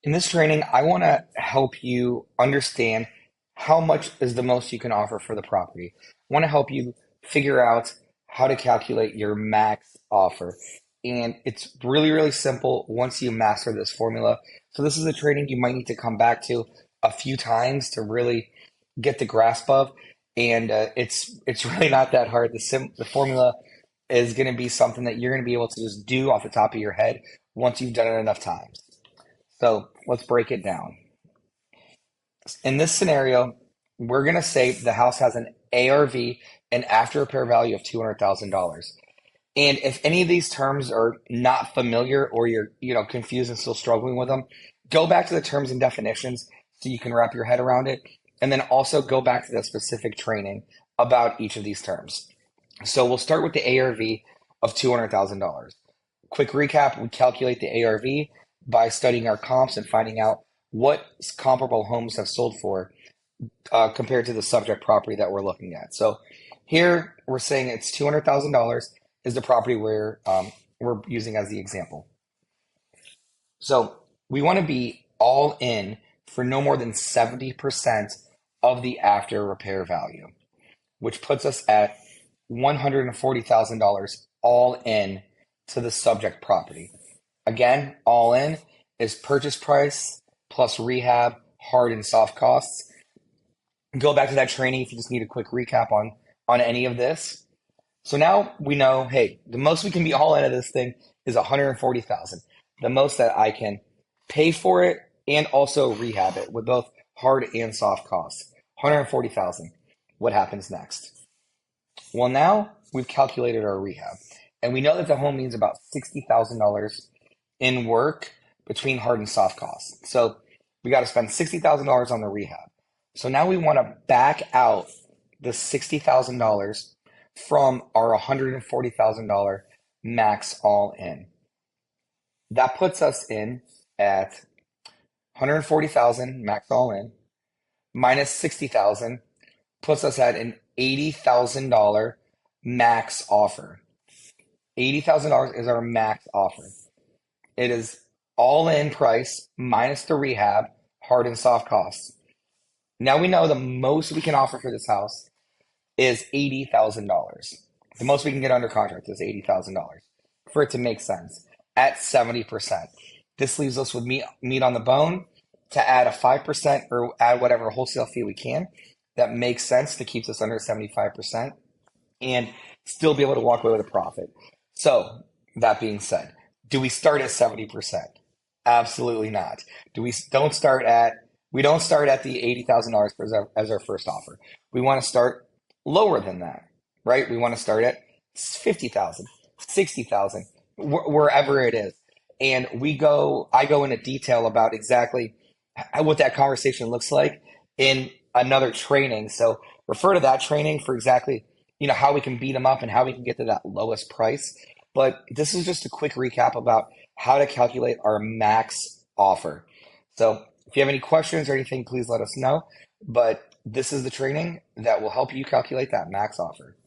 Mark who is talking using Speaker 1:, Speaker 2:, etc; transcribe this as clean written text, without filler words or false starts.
Speaker 1: In this training, I want to help you understand how much is the most you can offer for the property. I want to help you figure out how to calculate your max offer. And it's really, really simple once you master this formula. So this is a training you might need to come back to a few times to really get the grasp of. And it's really not that hard. The formula is going to be something that you're going to be able to just do off the top of your head once you've done it enough times. So let's break it down. In this scenario, we're going to say the house has an ARV, an after repair value of $200,000. And if any of these terms are not familiar or you're confused and still struggling with them, go back to the terms and definitions so you can wrap your head around it. And then also go back to the specific training about each of these terms. So we'll start with the ARV of $200,000. Quick recap, we calculate the ARV by studying our comps and finding out what comparable homes have sold for compared to the subject property that we're looking at. So here we're saying it's $200,000 is the property we're using as the example. So we want to be all in for no more than 70% of the after repair value, which puts us at $140,000 all in to the subject property. Again, all in is purchase price plus rehab, hard and soft costs. Go back to that training if you just need a quick recap on any of this. So now we know, hey, the most we can be all in of this thing is $140,000. The most that I can pay for it and also rehab it with both hard and soft costs. $140,000. What happens next? Well, now we've calculated our rehab, and we know that the home needs about $60,000 in work between hard and soft costs. So we got to spend $60,000 on the rehab. So now we want to back out the $60,000 from our $140,000 max all in. That puts us in at $140,000 max all in minus $60,000 puts us at an $80,000 max offer. $80,000 is our max offer. It is all in price minus the rehab, hard and soft costs. Now we know the most we can offer for this house is $80,000. The most we can get under contract is $80,000 for it to make sense at 70%. This leaves us with meat on the bone to add a 5% or add whatever wholesale fee we can that makes sense to keep us under 75% and still be able to walk away with a profit. So that being said, do we start at 70%? Absolutely not. We don't start at the $80,000 as our first offer. We want to start lower than that, right? We want to start at 50,000, 60,000, wherever it is. And I go into detail about exactly what that conversation looks like in another training. So refer to that training for exactly, how we can beat them up and how we can get to that lowest price. But this is just a quick recap about how to calculate our max offer. So if you have any questions or anything, please let us know. But this is the training that will help you calculate that max offer.